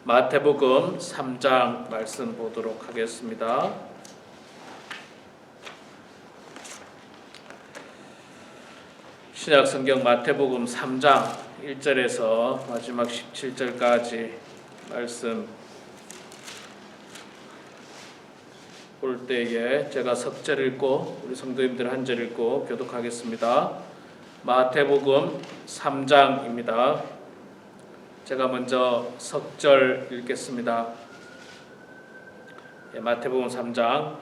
마태복음 3장 말씀 보도록 하겠습니다. 신약성경 마태복음 3장 1절에서 마지막 17절까지 말씀 볼 때에 제가 석절 읽고 우리 성도님들 한 절 읽고 교독하겠습니다. 마태복음 3장입니다. 제가 먼저 석절 읽겠습니다. 마태복음 3장.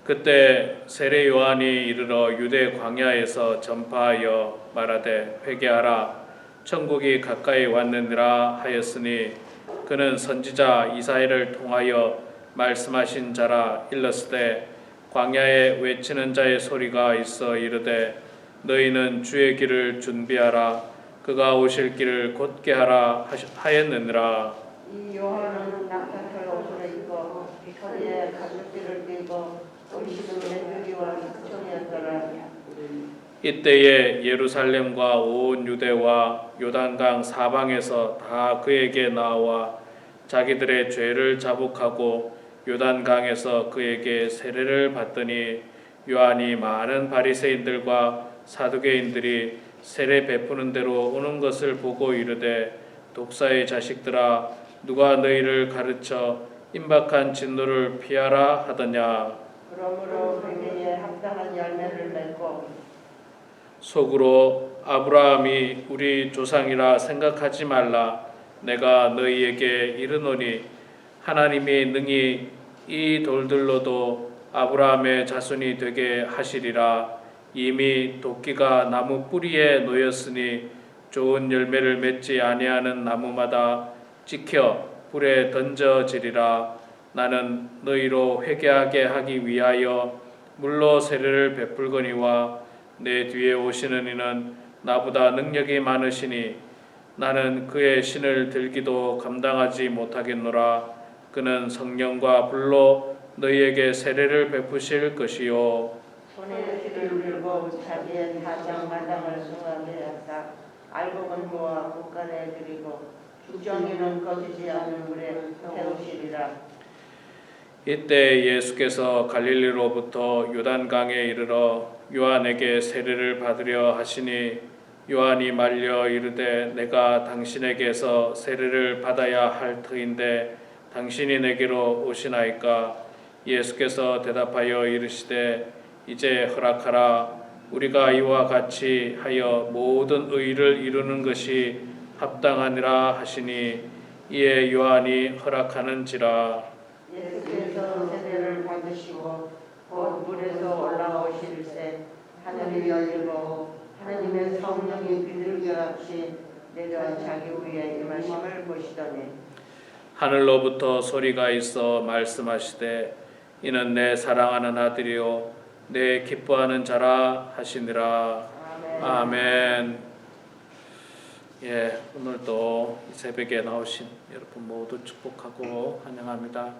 그때 세례 요한이 이르러 유대 광야에서 전파하여 말하되 회개하라 천국이 가까이 왔느니라 하였으니 그는 선지자 이사야를 통하여 말씀하신 자라 일렀으되 광야에 외치는 자의 소리가 있어 이르되 너희는 주의 길을 준비하라 그가 오실 길을 곧게 하라 하였느니라. 이 요한은 낙타털 옷을 입고 허리에 가죽띠를 띠고 음식을 메뚜기와 소리하더라. 이때에 예루살렘과 온 유대와 요단강 사방에서 다 그에게 나와 자기들의 죄를 자복하고 요단강에서 그에게 세례를 받더니 요한이 많은 바리새인들과 사두개인들이 세례 베푸는 대로 오는 것을 보고 이르되 독사의 자식들아 누가 너희를 가르쳐 임박한 진노를 피하라 하더냐. 그러므로 회개에 합당한 열매를 맺고 속으로 아브라함이 우리 조상이라 생각하지 말라. 내가 너희에게 이르노니 하나님이 능히 이 돌들로도 아브라함의 자손이 되게 하시리라. 이미 도끼가 나무 뿌리에 놓였으니 좋은 열매를 맺지 아니하는 나무마다 찍혀 불에 던져지리라. 나는 너희로 회개하게 하기 위하여 물로 세례를 베풀거니와 내 뒤에 오시는 이는 나보다 능력이 많으시니 나는 그의 신을 들기도 감당하지 못하겠노라. 그는 성령과 불로 너희에게 세례를 베푸실 것이요 손에 실을 들고 자기의 사장마당을 승하게 하사 알곡은 모아 국간에 드리고 주정이는 거지지 않은 물에 태우시리라. 이때 예수께서 갈릴리로부터 요단강에 이르러 요한에게 세례를 받으려 하시니 요한이 말려 이르되 내가 당신에게서 세례를 받아야 할 터인데 당신이 내게로 오시나이까. 예수께서 대답하여 이르시되 이제 허락하라. 우리가 이와 같이 하여 모든 의를 이루는 것이 합당하니라 하시니 이에 요한이 허락하는지라. 예수께서 세례를 받으시고 곧 물에서 올라오실새 하늘이 열리고 하나님의 성령이 비둘기같이 내려 자기 위에 임하심을 보시더니 하늘로부터 소리가 있어 말씀하시되 이는 내 사랑하는 아들이요 내 기뻐하는 자라 하시니라. 아멘. 예, 오늘도 이 새벽에 나오신 여러분 모두 축복하고 환영합니다.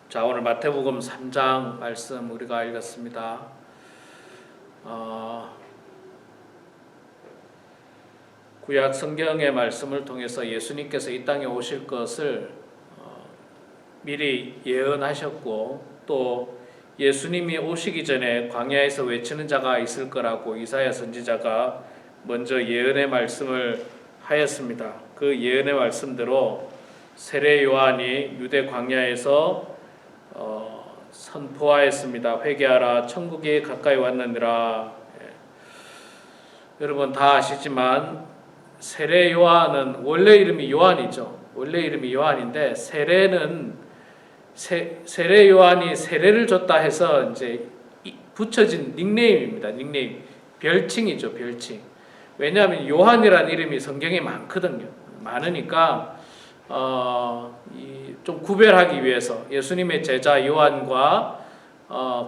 자, 오늘 마태복음 3장 말씀 우리가 읽었습니다. 구약 성경의 말씀을 통해서 예수님께서 이 땅에 오실 것을 미리 예언하셨고 또 예수님이 오시기 전에 광야에서 외치는 자가 있을 거라고 이사야 선지자가 먼저 예언의 말씀을 하였습니다. 그 예언의 말씀대로 세례 요한이 유대 광야에서 선포하였습니다. 회개하라 천국이 가까이 왔느니라. 여러분 다 아시지만 세례 요한은 원래 이름이 요한이죠. 원래 이름이 요한인데 세례는 세례 요한이 세례를 줬다 해서 이제 붙여진 닉네임입니다. 닉네임, 별칭이죠, 별칭. 왜냐하면 요한이라는 이름이 성경에 많거든요. 많으니까 좀 구별하기 위해서 예수님의 제자 요한과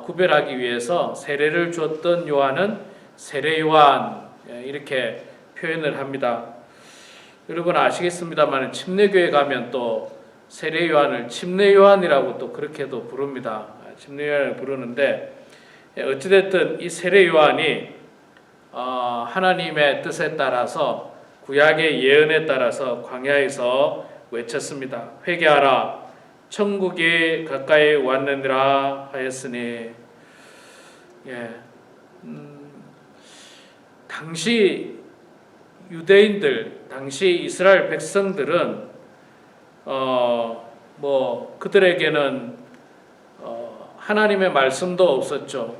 구별하기 위해서 세례를 줬던 요한은 세례 요한 이렇게 표현을 합니다. 여러분 아시겠습니다만 침례교회 가면 또 세례 요한을 침례 요한이라고 또 그렇게도 부릅니다. 침례 요한을 부르는데 어찌됐든 이 세례 요한이 하나님의 뜻에 따라서 구약의 예언에 따라서 광야에서 외쳤습니다. 회개하라, 천국이 가까이 왔느니라 하였으니. 예, 당시 유대인들, 당시 이스라엘 백성들은 그들에게는 하나님의 말씀도 없었죠.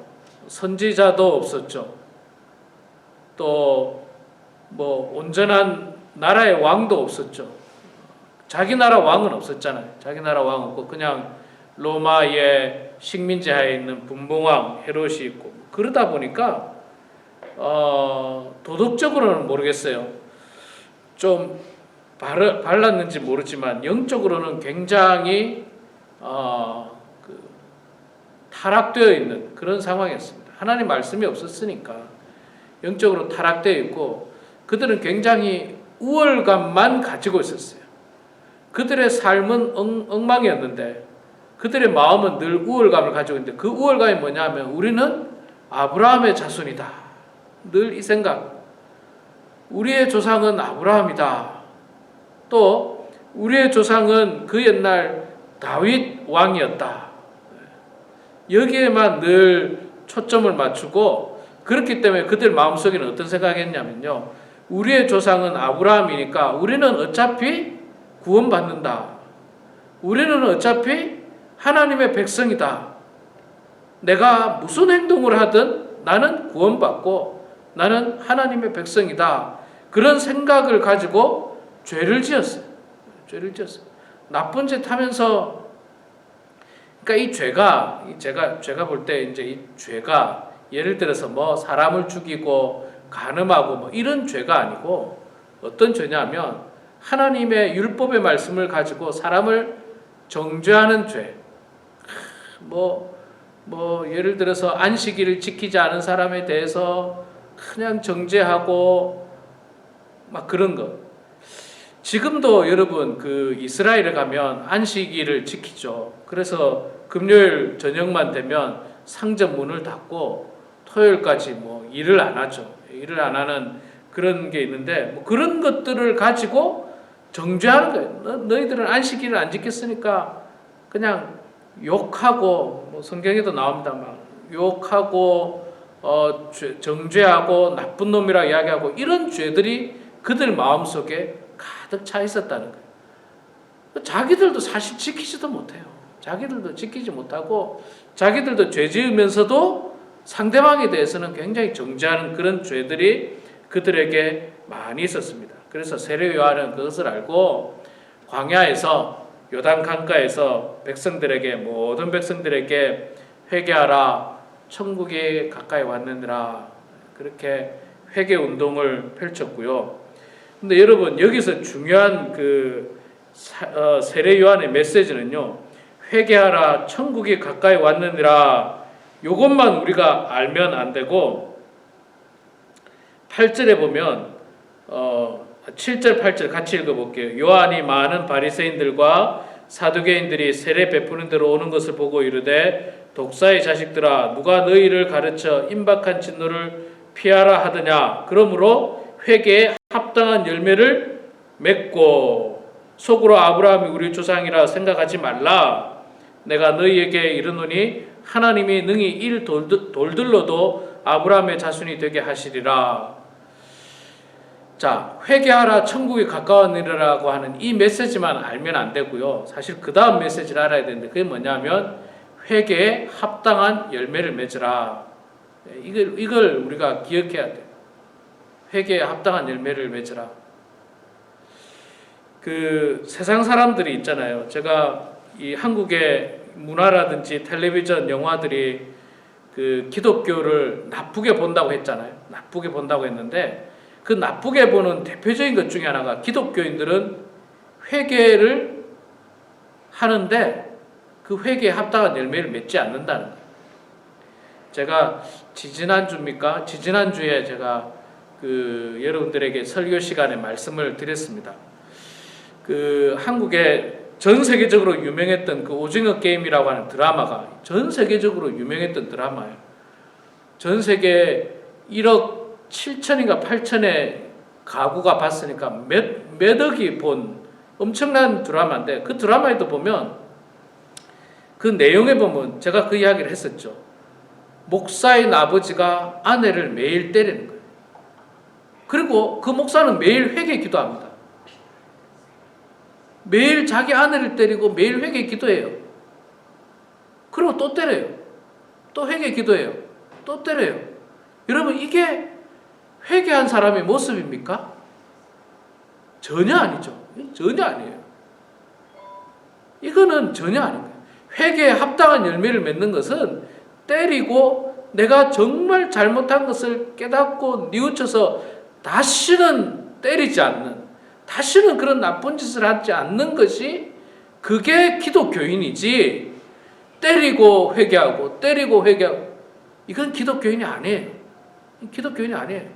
선지자도 없었죠. 또 온전한 나라의 왕도 없었죠. 자기 나라 왕은 없었잖아요. 자기 나라 왕 없고 그냥 로마의 식민지 하에 있는 분봉왕 헤롯이 있고, 그러다 보니까 도덕적으로는 모르겠어요. 좀 발랐는지 모르지만 영적으로는 굉장히 타락되어 있는 그런 상황이었습니다. 하나님 말씀이 없었으니까 영적으로 타락되어 있고, 그들은 굉장히 우월감만 가지고 있었어요. 그들의 삶은 엉망이었는데 그들의 마음은 늘 우월감을 가지고 있는데, 그 우월감이 뭐냐면 우리는 아브라함의 자손이다. 늘 이 생각. 우리의 조상은 아브라함이다. 또 우리의 조상은 그 옛날 다윗 왕이었다. 여기에만 늘 초점을 맞추고, 그렇기 때문에 그들 마음속에는 어떤 생각이 했냐면요, 우리의 조상은 아브라함이니까 우리는 어차피 구원받는다. 우리는 어차피 하나님의 백성이다. 내가 무슨 행동을 하든 나는 구원받고 나는 하나님의 백성이다. 그런 생각을 가지고 죄를 지었어요. 죄를 지었어요. 나쁜 짓 하면서, 그러니까 이 죄가, 제가 볼 때 이제 이 죄가 예를 들어서 사람을 죽이고 간음하고 이런 죄가 아니고, 어떤 죄냐면 하나님의 율법의 말씀을 가지고 사람을 정죄하는 죄. 예를 들어서 안식일을 지키지 않은 사람에 대해서 그냥 정죄하고 그런 것. 지금도 여러분 이스라엘에 가면 안식일을 지키죠. 그래서 금요일 저녁만 되면 상점 문을 닫고 토요일까지 일을 안 하죠. 일을 안 하는 그런 게 있는데, 그런 것들을 가지고 정죄하는 거예요. 너희들은 안식일을 안 지켰으니까 그냥 욕하고, 성경에도 나옵니다. 욕하고 정죄하고 나쁜 놈이라 이야기하고, 이런 죄들이 그들 마음속에 가득 차 있었다는 거예요. 자기들도 사실 지키지도 못해요. 자기들도 지키지 못하고 자기들도 죄 지으면서도 상대방에 대해서는 굉장히 정죄하는 그런 죄들이 그들에게 많이 있었습니다. 그래서 세례 요한은 그것을 알고 광야에서, 요단 강가에서 모든 백성들에게 회개하라, 천국이 가까이 왔느니라, 그렇게 회개 운동을 펼쳤고요. 근데 여러분, 여기서 중요한 세례 요한의 메시지는요, 회개하라, 천국이 가까이 왔느니라, 요것만 우리가 알면 안 되고, 8절에 보면 7절 8절 같이 읽어볼게요. 요한이 많은 바리새인들과 사두개인들이 세례 베푸는 대로 오는 것을 보고 이르되, 독사의 자식들아, 누가 너희를 가르쳐 임박한 진노를 피하라 하더냐. 그러므로 회개에 합당한 열매를 맺고 속으로 아브라함이 우리 조상이라 생각하지 말라. 내가 너희에게 이르노니 하나님이 능히 이 돌들로도 아브라함의 자손이 되게 하시리라. 자, 회개하라, 천국이 가까웠느니라고 하는 이 메시지만 알면 안 되고요. 사실 그 다음 메시지를 알아야 되는데, 그게 뭐냐면 회개에 합당한 열매를 맺으라. 이걸 우리가 기억해야 돼요. 회개에 합당한 열매를 맺으라. 세상 사람들이 있잖아요. 제가 이 한국의 문화라든지 텔레비전 영화들이 기독교를 나쁘게 본다고 했잖아요. 나쁘게 본다고 했는데, 그 나쁘게 보는 대표적인 것 중에 하나가, 기독교인들은 회개를 하는데 그 회개에 합당한 열매를 맺지 않는다는 거예요. 제가 지지난주에 제가 여러분들에게 설교 시간에 말씀을 드렸습니다. 한국에 전 세계적으로 유명했던 오징어 게임이라고 하는 드라마가 전 세계적으로 유명했던 드라마예요. 전 세계 1억 7천인가 8천의 가구가 봤으니까 몇 억이 본 엄청난 드라마인데, 그 드라마에도 보면 그 내용에 보면 제가 그 이야기를 했었죠. 목사인 아버지가 아내를 매일 때리는 거예요. 그리고 그 목사는 매일 회개 기도합니다. 매일 자기 아내를 때리고 매일 회개 기도해요. 그리고 또 때려요. 또 회개 기도해요. 또 때려요. 여러분, 이게 회개한 사람의 모습입니까? 전혀 아니죠. 전혀 아니에요. 이거는 전혀 아닙니다. 회개에 합당한 열매를 맺는 것은 때리고 내가 정말 잘못한 것을 깨닫고 뉘우쳐서 다시는 때리지 않는, 다시는 그런 나쁜 짓을 하지 않는 것이, 그게 기독교인이지, 때리고 회개하고 때리고 회개하고, 이건 기독교인이 아니에요. 기독교인이 아니에요.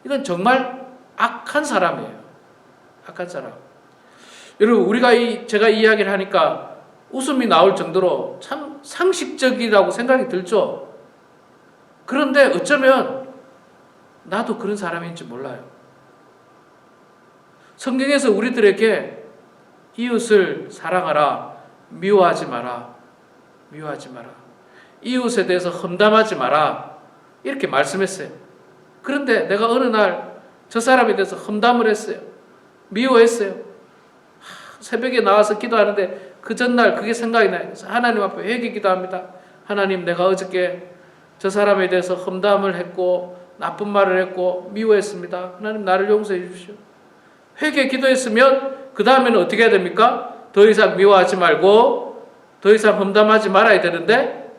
이건 정말 악한 사람이에요. 악한 사람. 여러분, 제가 이 이야기를 하니까 웃음이 나올 정도로 참 상식적이라고 생각이 들죠. 그런데 어쩌면 나도 그런 사람인지 몰라요. 성경에서 우리들에게 이웃을 사랑하라, 미워하지 마라, 미워하지 마라, 이웃에 대해서 험담하지 마라, 이렇게 말씀했어요. 그런데 내가 어느 날 저 사람에 대해서 험담을 했어요. 미워했어요. 새벽에 나와서 기도하는데 그 전날 그게 생각이 나요. 그래서 하나님 앞에 회개 기도합니다. 하나님, 내가 어저께 저 사람에 대해서 험담을 했고 나쁜 말을 했고 미워했습니다. 하나님, 나를 용서해 주십시오. 회개 기도했으면 그 다음에는 어떻게 해야 됩니까? 더 이상 미워하지 말고 더 이상 험담하지 말아야 되는데,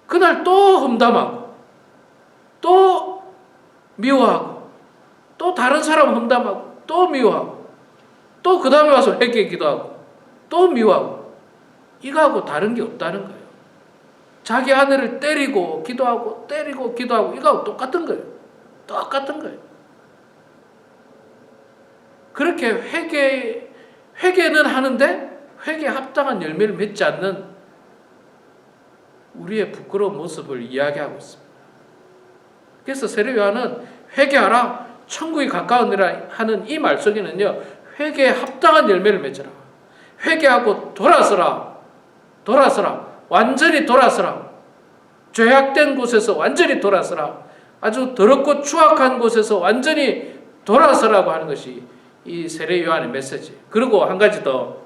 그날 또 험담하고 또 미워하고 또 다른 사람 험담하고 또 미워하고 또 그 다음에 와서 회개 기도하고 또 미워하고, 이거하고 다른 게 없다는 거예요. 자기 아내를 때리고 기도하고 때리고 기도하고, 이거하고 똑같은 거예요. 똑같은 거예요. 그렇게 회개는 하는데 회개에 합당한 열매를 맺지 않는 우리의 부끄러운 모습을 이야기하고 있습니다. 그래서 세례 요한은 회개하라, 천국이 가까우니라 하는 이 말 속에는요, 회개에 합당한 열매를 맺어라, 회개하고 돌아서라, 완전히 돌아서라, 죄악된 곳에서 완전히 돌아서라, 아주 더럽고 추악한 곳에서 완전히 돌아서라고 하는 것이 이 세례 요한의 메시지. 그리고 한 가지 더,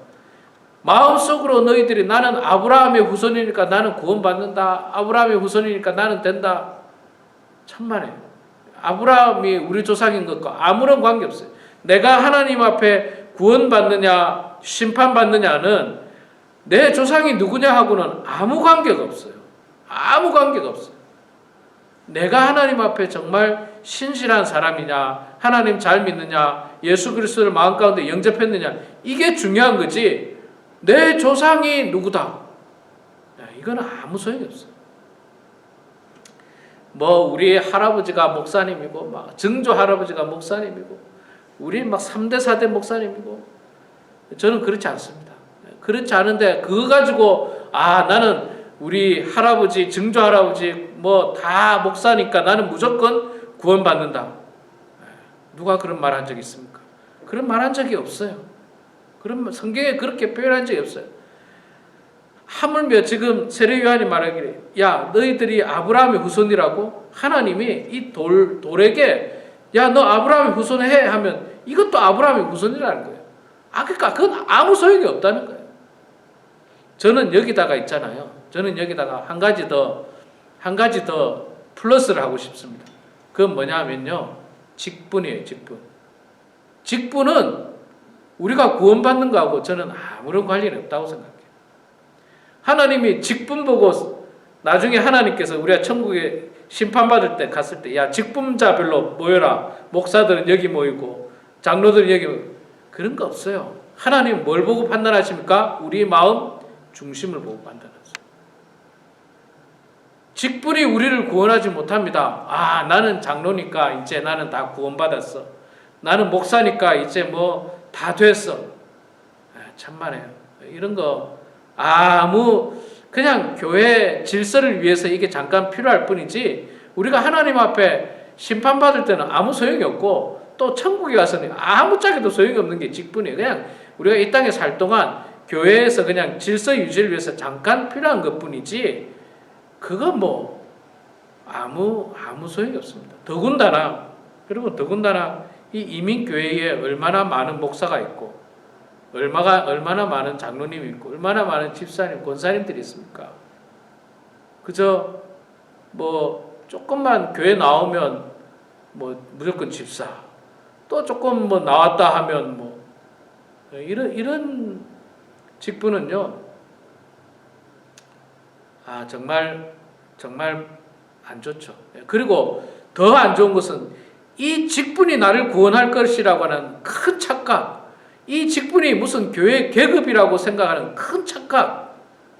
마음속으로 너희들이 나는 아브라함의 후손이니까 나는 구원받는다, 아브라함의 후손이니까 나는 된다, 천만에요. 아브라함이 우리 조상인 것과 아무런 관계없어요. 내가 하나님 앞에 구원받느냐 심판받느냐는 내 조상이 누구냐 하고는 아무 관계가 없어요. 아무 관계가 없어요. 내가 하나님 앞에 정말 신실한 사람이냐, 하나님 잘 믿느냐, 예수 그리스도를 마음 가운데 영접했느냐, 이게 중요한 거지, 내 조상이 누구다, 이건 아무 소용이 없어요. 우리 할아버지가 목사님이고, 증조 할아버지가 목사님이고, 우리 3대 4대 목사님이고, 저는 그렇지 않습니다. 그렇지 않은데 그거 가지고 나는 우리 할아버지, 증조 할아버지 다 목사니까 나는 무조건 구원받는다. 누가 그런 말 한 적이 있습니까? 그런 말 한 적이 없어요. 그런 성경에 그렇게 표현한 적이 없어요. 하물며 지금 세례 요한이 말하기를, 야, 너희들이 아브라함의 후손이라고 하나님이 이 돌에게, 야, 너 아브라함의 후손해 하면 이것도 아브라함의 후손이라는 거예요. 그러니까 그건 아무 소용이 없다는 거예요. 저는 여기다가 있잖아요. 저는 여기다가 한 가지 더 플러스를 하고 싶습니다. 그건 뭐냐면요, 직분이에요. 직분은 우리가 구원받는 거하고 저는 아무런 관련이 없다고 생각해요. 하나님이 직분 보고 나중에 하나님께서 우리가 천국에 심판받을 때 갔을 때, 야, 직분자별로 모여라, 목사들은 여기 모이고 장로들은 여기 모이고, 그런 거 없어요. 하나님 뭘 보고 판단하십니까? 우리의 마음 중심을 보고 판단하세요. 직분이 우리를 구원하지 못합니다. 나는 장로니까 이제 나는 다 구원받았어, 나는 목사니까 이제 다 됐어. 참만해요. 이런 거 그냥 교회 질서를 위해서 이게 잠깐 필요할 뿐이지, 우리가 하나님 앞에 심판받을 때는 아무 소용이 없고, 또 천국에 가서는 아무짝에도 소용이 없는 게 직분이에요. 그냥 우리가 이 땅에 살 동안 교회에서 그냥 질서 유지를 위해서 잠깐 필요한 것뿐이지 그건 뭐 아무 소용이 없습니다. 더군다나 이 이민교회에 얼마나 많은 목사가 있고 얼마나 많은 장로님이 있고 얼마나 많은 집사님, 권사님들이 있습니까? 그저 뭐 조금만 교회 나오면 뭐 무조건 집사, 또 조금 뭐 나왔다 하면 뭐 이런 직분은요, 정말 안 좋죠. 그리고 더 안 좋은 것은 이 직분이 나를 구원할 것이라고 하는 큰 착각, 이 직분이 무슨 교회 계급이라고 생각하는 큰 착각,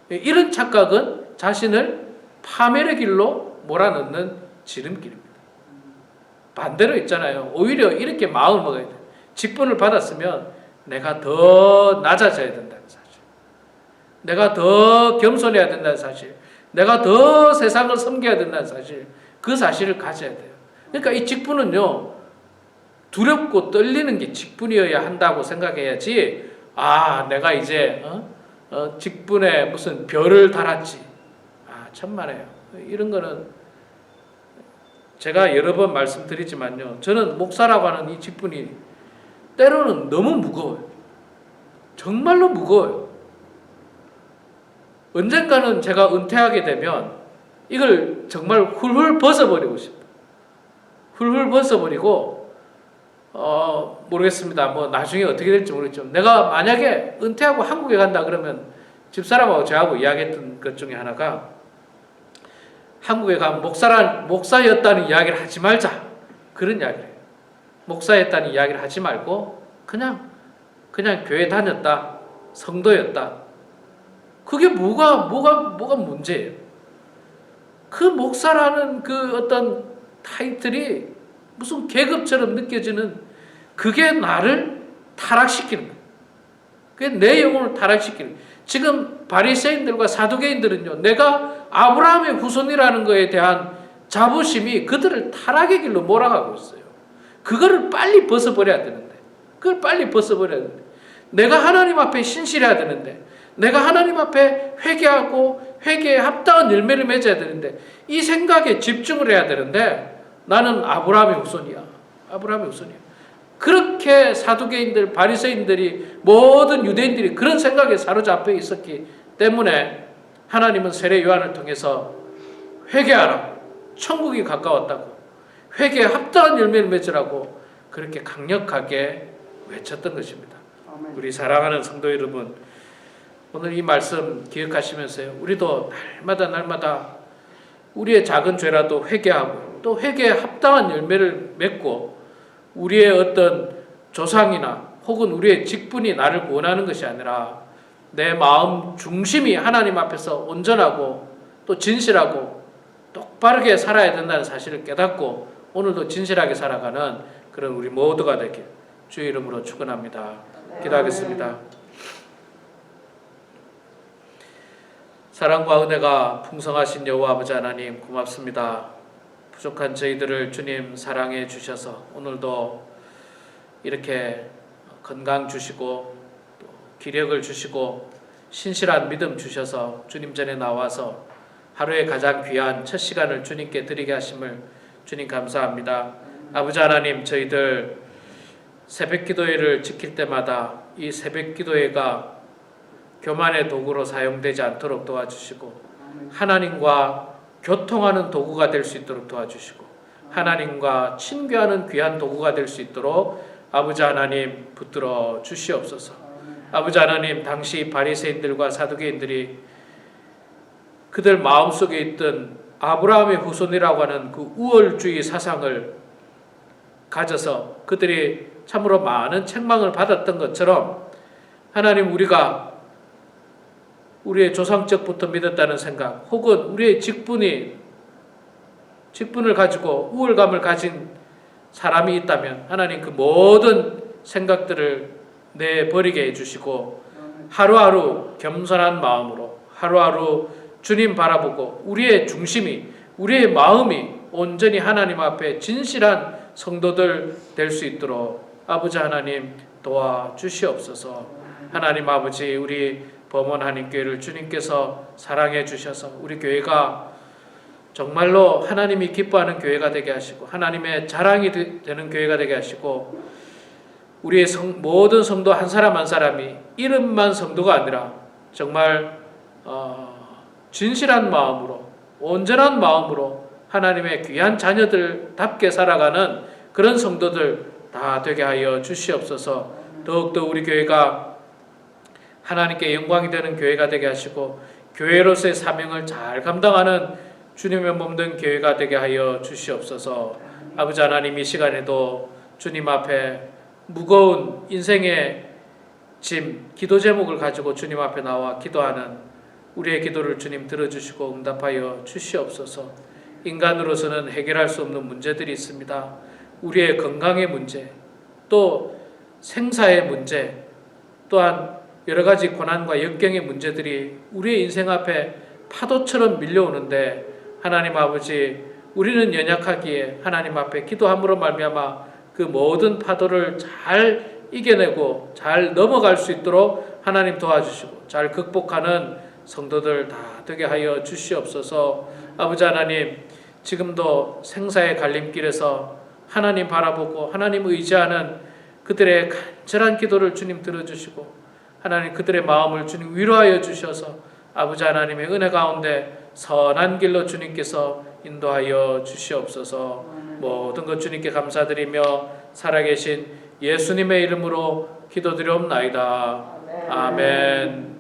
이런 착각은 자신을 파멸의 길로 몰아넣는 지름길입니다. 반대로 있잖아요. 오히려 이렇게 마음을 먹어야 돼요. 직분을 받았으면 내가 더 낮아져야 된다는 사실, 내가 더 겸손해야 된다는 사실, 내가 더 세상을 섬겨야 된다는 사실, 그 사실을 가져야 돼요. 그러니까 이 직분은요, 두렵고 떨리는 게 직분이어야 한다고 생각해야지, 내가 이제 직분에 무슨 별을 달았지, 천만에요. 이런 거는 제가 여러 번 말씀드리지만요, 저는 목사라고 하는 이 직분이 때로는 너무 무거워요. 정말로 무거워요. 언젠가는 제가 은퇴하게 되면 이걸 정말 훌훌 벗어버리고 싶어요. 훌훌 벗어버리고 모르겠습니다. 뭐 나중에 어떻게 될지 모르겠지만 내가 만약에 은퇴하고 한국에 간다 그러면 집사람하고 저하고 이야기했던 것 중에 하나가, 한국에 가면 목사였다는 이야기를 하지 말자, 그런 이야기를 해요. 목사였다는 이야기를 하지 말고 그냥 교회 다녔다, 성도였다. 그게 뭐가 문제예요? 그 목사라는 그 어떤 타이틀이 무슨 계급처럼 느껴지는, 그게 나를 타락시키는 거예요. 그게 내 영혼을 타락시키는 거예요. 지금 바리새인들과 사두개인들은요, 내가 아브라함의 후손이라는 것에 대한 자부심이 그들을 타락의 길로 몰아가고 있어요. 그거를 빨리 벗어버려야 되는데, 내가 하나님 앞에 신실해야 되는데, 내가 하나님 앞에 회개하고 회개에 합당한 열매를 맺어야 되는데, 이 생각에 집중을 해야 되는데, 나는 아브라함의 후손이야. 그렇게 사두개인들, 바리새인들이, 모든 유대인들이 그런 생각에 사로잡혀 있었기 때문에 하나님은 세례 요한을 통해서 회개하라, 천국이 가까웠다고, 회개에 합당한 열매를 맺으라고 그렇게 강력하게 외쳤던 것입니다. 우리 사랑하는 성도 여러분, 오늘 이 말씀 기억하시면서요, 우리도 날마다 우리의 작은 죄라도 회개하고, 또 회개에 합당한 열매를 맺고, 우리의 어떤 조상이나 혹은 우리의 직분이 나를 구원하는 것이 아니라 내 마음 중심이 하나님 앞에서 온전하고 또 진실하고 똑바르게 살아야 된다는 사실을 깨닫고 오늘도 진실하게 살아가는 그런 우리 모두가 되길 주의 이름으로 축원합니다. 기도하겠습니다. 사랑과 은혜가 풍성하신 여호와 아버지 하나님, 고맙습니다. 부족한 저희들을 주님 사랑해 주셔서 오늘도 이렇게 건강 주시고 또 기력을 주시고 신실한 믿음 주셔서 주님 전에 나와서 하루의 가장 귀한 첫 시간을 주님께 드리게 하심을 주님 감사합니다. 아버지 하나님, 저희들 새벽 기도회를 지킬 때마다 이 새벽 기도회가 교만의 도구로 사용되지 않도록 도와주시고, 하나님과 교통하는 도구가 될 수 있도록 도와주시고, 하나님과 친교하는 귀한 도구가 될 수 있도록 아버지 하나님 붙들어 주시옵소서. 아버지 하나님, 당시 바리새인들과 사두개인들이 그들 마음속에 있던 아브라함의 후손이라고 하는 그 우월주의 사상을 가져서 그들이 참으로 많은 책망을 받았던 것처럼, 하나님, 우리가 우리의 조상적부터 믿었다는 생각, 혹은 우리의 직분을 가지고 우월감을 가진 사람이 있다면 하나님 그 모든 생각들을 내버리게 해주시고, 하루하루 겸손한 마음으로 하루하루 주님 바라보고 우리의 중심이, 우리의 마음이 온전히 하나님 앞에 진실한 성도들 될 수 있도록 아버지 하나님 도와주시옵소서. 하나님 아버지, 우리 범원 한인교회를 주님께서 사랑해 주셔서 우리 교회가 정말로 하나님이 기뻐하는 교회가 되게 하시고 하나님의 자랑이 되는 교회가 되게 하시고 우리의 모든 성도 한 사람 한 사람이 이름만 성도가 아니라 정말 진실한 마음으로 온전한 마음으로 하나님의 귀한 자녀들답게 살아가는 그런 성도들 다 되게 하여 주시옵소서. 더욱더 우리 교회가 하나님께 영광이 되는 교회가 되게 하시고 교회로서의 사명을 잘 감당하는 주님의 몸된 교회가 되게 하여 주시옵소서. 아버지 하나님, 이 시간에도 주님 앞에 무거운 인생의 짐, 기도 제목을 가지고 주님 앞에 나와 기도하는 우리의 기도를 주님 들어주시고 응답하여 주시옵소서. 인간으로서는 해결할 수 없는 문제들이 있습니다. 우리의 건강의 문제, 또 생사의 문제, 또한 여러 가지 고난과 역경의 문제들이 우리의 인생 앞에 파도처럼 밀려오는데 하나님 아버지, 우리는 연약하기에 하나님 앞에 기도함으로 말미암아 그 모든 파도를 잘 이겨내고 잘 넘어갈 수 있도록 하나님 도와주시고 잘 극복하는 성도들 다 되게 하여 주시옵소서. 아버지 하나님, 지금도 생사의 갈림길에서 하나님 바라보고 하나님 의지하는 그들의 간절한 기도를 주님 들어주시고 하나님 그들의 마음을 주님 위로하여 주셔서 아버지 하나님의 은혜 가운데 선한 길로 주님께서 인도하여 주시옵소서. 모든 것 주님께 감사드리며 살아계신 예수님의 이름으로 기도드리옵나이다. 아멘.